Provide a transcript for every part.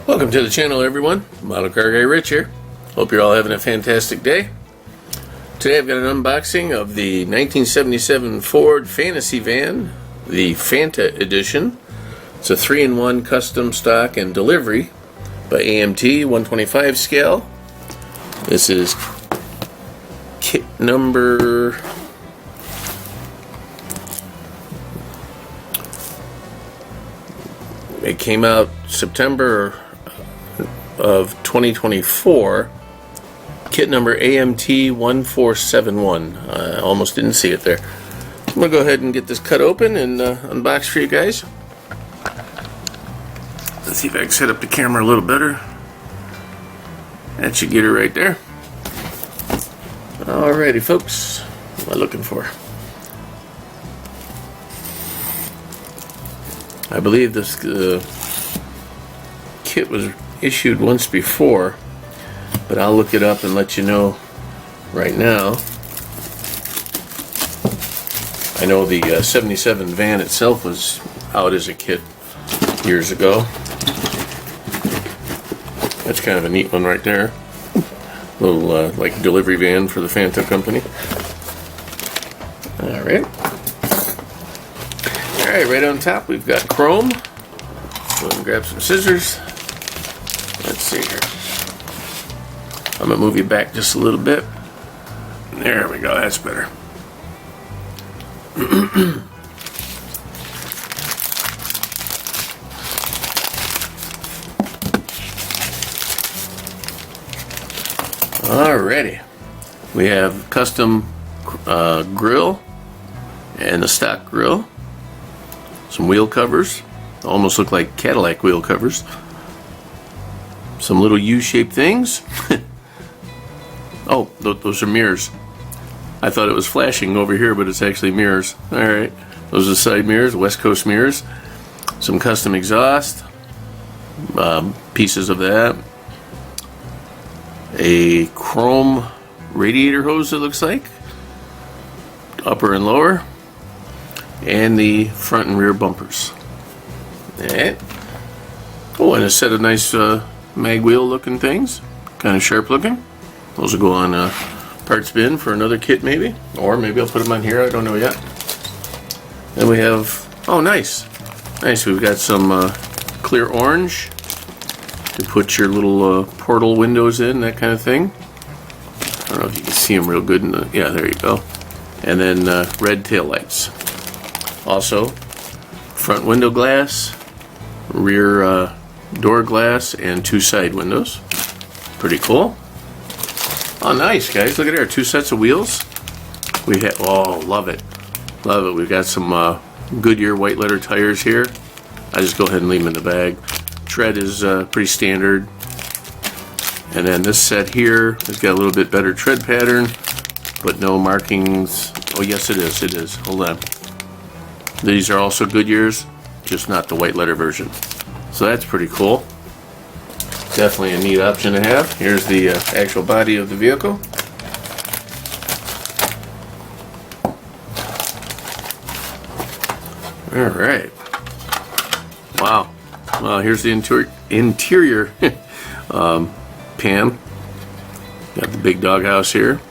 Welcome to the channel, everyone. Model Car Guy Rich here. Hope you're all having a fantastic day. Today I've got an unboxing of the 1977 Ford Fantasy Van, the Fanta edition. It's a 3-in-1 custom stock and delivery by AMT 125 scale. This is kit number it came out September of 2024, kit number AMT 1471. I almost didn't see it there. I'm going to go ahead and get this cut open and unbox for you guys. Let's see if I can set up the camera a little better. That should get her right there. Alrighty folks, what am I looking for? I believe this kit was issued once before, but I'll look it up and let you know right now. I know the 77 van itself was out as a kit years ago. That's kind of a neat one right there. Little like delivery van for the Fanta company. Alright, right on top we've got chrome. Go ahead and grab some scissors. Let's see here. I'm going to move you back just a little bit. There we go, that's better. Alrighty. We have custom grill and the stock grill. Some wheel covers. Almost look like Cadillac wheel covers. Some little U-shaped things. Oh, those are mirrors. I thought it was flashing over here, but it's actually mirrors. Alright, those are side mirrors, West Coast mirrors. Some custom exhaust. Pieces of that. A chrome radiator hose, it looks like. Upper and lower. And the front and rear bumpers. Alright. Oh, and a set of nice mag wheel looking things, kind of sharp looking. Those will go on a parts bin for another kit maybe, or maybe I'll put them on here, I don't know yet. Then we have, oh nice, we've got some clear orange to put your little portal windows in, that kind of thing. I don't know if you can see them real good in the, yeah, there you go. And then red tail lights. Also, front window glass, rear door glass, and 2 side windows. Pretty cool. Oh, nice, guys. Look at there. 2 sets of wheels. We have, oh, love it. Love it. We've got some Goodyear white letter tires here. I just go ahead and leave them in the bag. Tread is pretty standard. And then this set here has got a little bit better tread pattern, but no markings. Oh, yes, it is. It is. Hold on. These are also Goodyears, just not the white letter version. So that's pretty cool. Definitely a neat option to have. Here's the actual body of the vehicle. Alright. Wow. Well, here's the interior pan. Got the big doghouse here.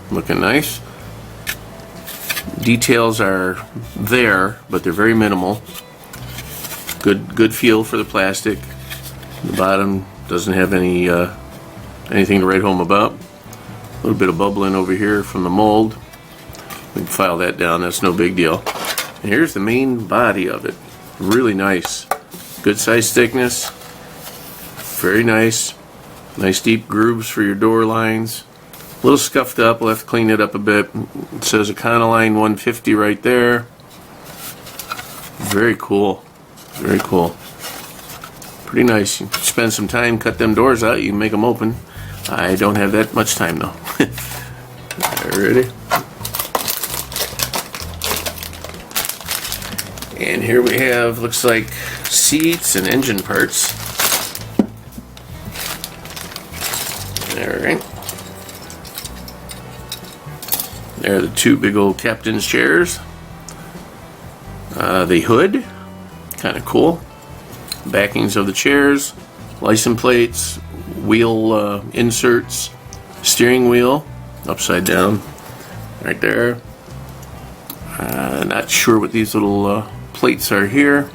Looking nice. Details are there, but they're very minimal. Good feel for the plastic. The bottom doesn't have any anything to write home about. A little bit of bubbling over here from the mold. We can file that down, that's no big deal. And here's the main body of it. Really nice. Good size thickness. Very nice. Nice deep grooves for your door lines. A little scuffed up, we'll have to clean it up a bit. It says Econoline 150 right there. Very cool. Very cool. Pretty nice. You spend some time, cut them doors out, you can make them open. I don't have that much time though. Ready? And here we have, looks like seats and engine parts. Alright. There are the 2 big old captain's chairs. The hood, kind of cool. Backings of the chairs, license plates, wheel inserts, steering wheel, upside down, right there. Not sure what these little plates are here.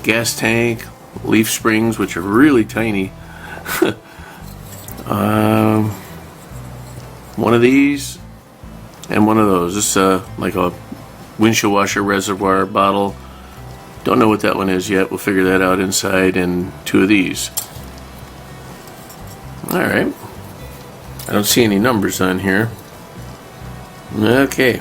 Gas tank, leaf springs, which are really tiny. One of these and one of those. This like a windshield washer reservoir bottle. Don't know what that one is yet. We'll figure that out inside. And two of these. Alright. I don't see any numbers on here. Okay.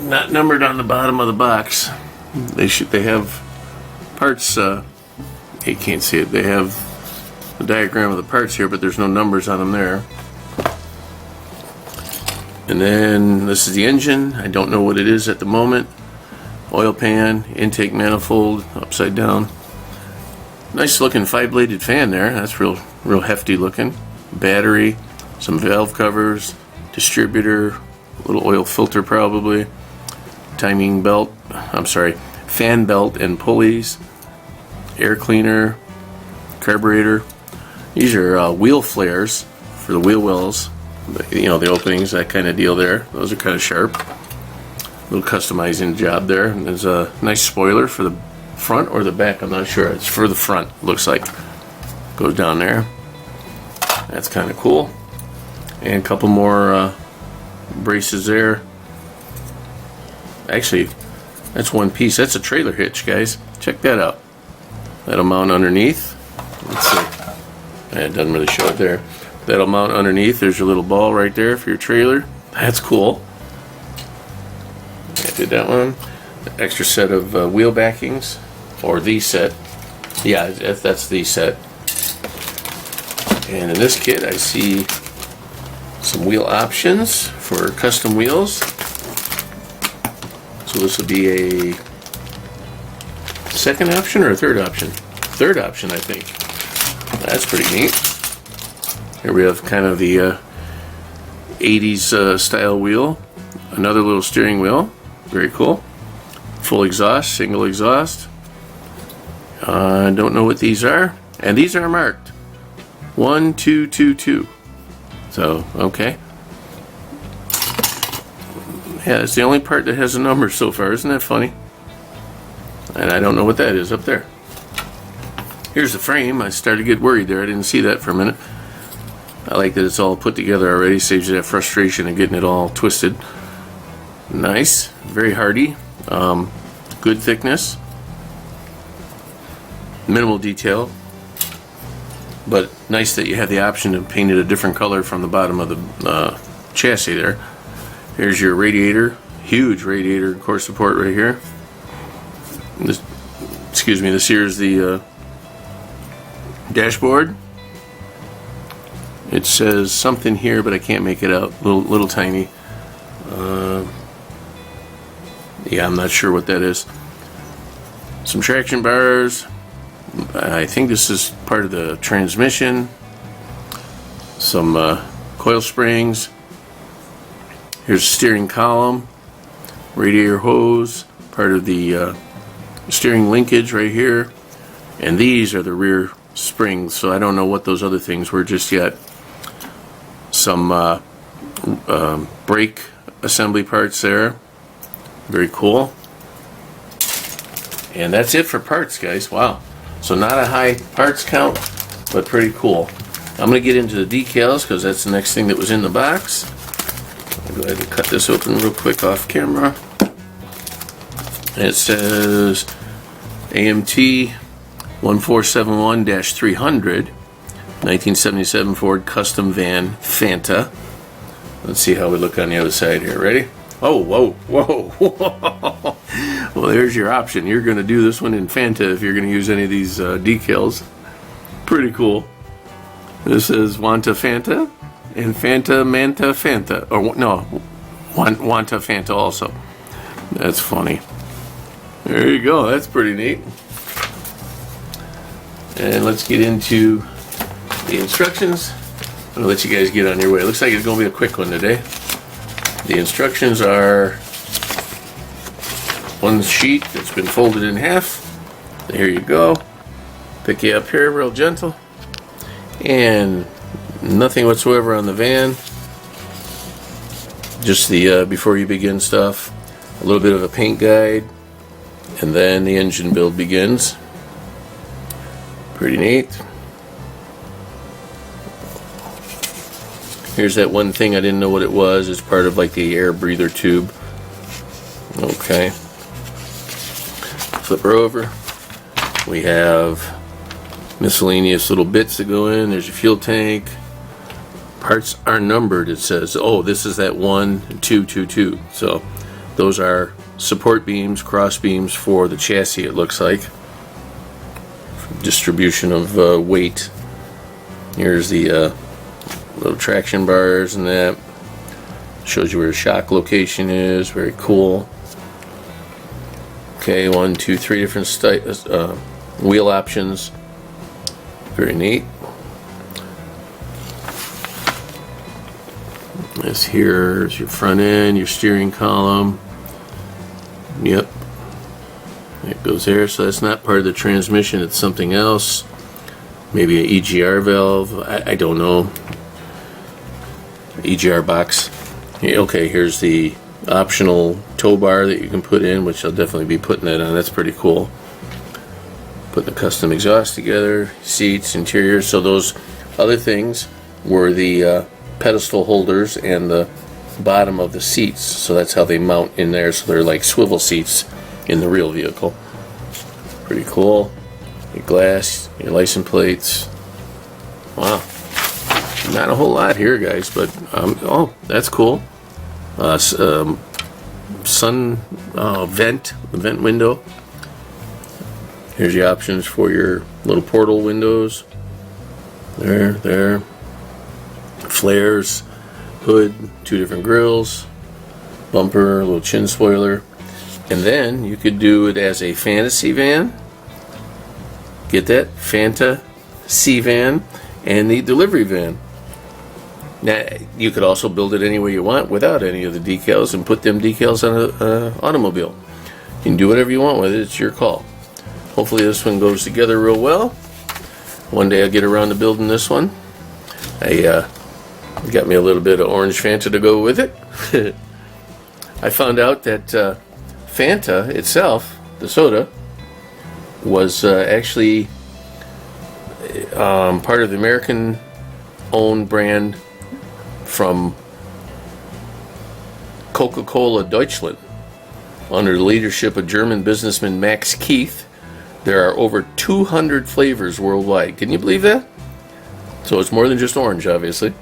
Not numbered on the bottom of the box. They have parts. You can't see it. They have the diagram of the parts here, but there's no numbers on them there. And then this is the engine. I don't know what it is at the moment. Oil pan, intake manifold, upside down. Nice looking 5-bladed fan there. That's real hefty looking. Battery, some valve covers, distributor, little oil filter probably. Timing belt. Fan belt and pulleys. Air cleaner, carburetor. These are wheel flares for the wheel wells. You know, the openings, that kind of deal there. Those are kind of sharp. Little customizing job there. And there's a nice spoiler for the front or the back. I'm not sure. It's for the front, looks like. Goes down there. That's kind of cool. And a couple more braces there. Actually, that's one piece. That's a trailer hitch, guys. Check that out. That'll mount underneath. Let's see. It doesn't really show it there. That'll mount underneath. There's your little ball right there for your trailer. That's cool. I did that one. Extra set of wheel backings, or the set. Yeah, that's the set. And in this kit, I see some wheel options for custom wheels. So this would be a second option or a third option? Third option, I think. That's pretty neat. Here we have kind of the 80s style wheel. Another little steering wheel. Very cool. Full exhaust, single exhaust. I don't know what these are. And these are marked 1222. So, okay. Yeah, it's the only part that has a number so far. Isn't that funny? And I don't know what that is up there. Here's the frame. I started to get worried there. I didn't see that for a minute. I like that it's all put together already. Saves you that frustration of getting it all twisted. Nice. Very hardy. Good thickness. Minimal detail. But nice that you have the option to paint it a different color from the bottom of the chassis there. Here's your radiator. Huge radiator core support right here. This here is the dashboard. It says something here, but I can't make it out. Little tiny. Yeah, I'm not sure what that is. Some traction bars. I think this is part of the transmission. Some coil springs. Here's a steering column. Radiator hose. Part of the steering linkage right here. And these are the rear springs, so I don't know what those other things were just yet. Some brake assembly parts there. Very cool. And that's it for parts, guys. Wow. So not a high parts count, but pretty cool. I'm going to get into the decals because that's the next thing that was in the box. I'll go ahead and cut this open real quick off camera. And it says AMT 1471-300 1977 Ford Custom Van Fanta. Let's see how we look on the other side here. Ready? Oh, whoa, whoa. Well, there's your option. You're going to do this one in Fanta if you're going to use any of these decals. Pretty cool. This is Wanta Fanta and Fanta Manta Fanta. Or no, Wanta Fanta also. That's funny. There you go. That's pretty neat. And let's get into the instructions. I'm going to let you guys get on your way. It looks like it's going to be a quick one today. The instructions are one sheet that's been folded in half. Here you go. Pick you up here real gentle. And nothing whatsoever on the van. Just the before you begin stuff. A little bit of a paint guide. And then the engine build begins. Pretty neat. Here's that one thing I didn't know what it was. It's part of like the air breather tube. Okay. Flip her over. We have miscellaneous little bits that go in. There's your fuel tank. Parts are numbered. It says, oh, this is that 1, 2, 2, 2. So those are support beams, cross beams for the chassis, it looks like. Distribution of weight. Here's the little traction bars and that. Shows you where the shock location is. Very cool. Okay, 1, 2, 3 different wheel options. Very neat. Here's your front end, your steering column. Yep. It goes there, so that's not part of the transmission, it's something else. Maybe an EGR valve, I don't know. EGR box. Okay, here's the optional tow bar that you can put in, which I'll definitely be putting that on. That's pretty cool. Putting the custom exhaust together, seats, interior. So those other things were the pedestal holders and the bottom of the seats. So that's how they mount in there. So they're like swivel seats in the real vehicle. Pretty cool. Your glass, your license plates. Wow. Not a whole lot here, guys, but oh, that's cool. Sun vent window. Here's your options for your little portal windows. There. Flares, hood, 2 different grills, bumper, a little chin spoiler. And then you could do it as a fantasy van. Get that? Fanta C-van and the delivery van. Now, you could also build it any way you want without any of the decals and put them decals on an automobile. You can do whatever you want with it. It's your call. Hopefully this one goes together real well. One day I'll get around to building this one. I got me a little bit of orange Fanta to go with it. I found out that Fanta itself, the soda, was actually part of the American-owned brand from Coca-Cola Deutschland. Under the leadership of German businessman Max Keith, there are over 200 flavors worldwide. Can you believe that? So it's more than just orange, obviously.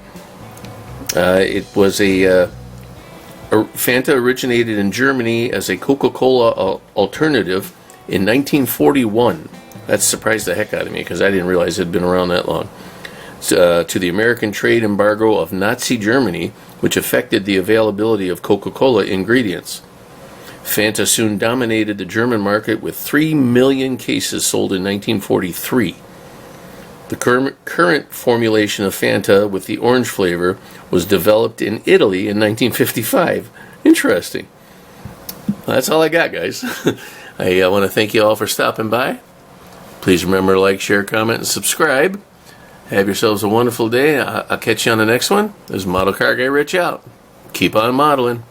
It was Fanta originated in Germany as a Coca-Cola alternative in 1941. That surprised the heck out of me because I didn't realize it had been around that long. To the American trade embargo of Nazi Germany, which affected the availability of Coca-Cola ingredients. Fanta soon dominated the German market with 3 million cases sold in 1943. The current formulation of Fanta with the orange flavor was developed in Italy in 1955. Interesting. Well, that's all I got, guys. I want to thank you all for stopping by. Please remember to like, share, comment, and subscribe. Have yourselves a wonderful day. I'll catch you on the next one. This is Model Car Guy Rich out. Keep on modeling.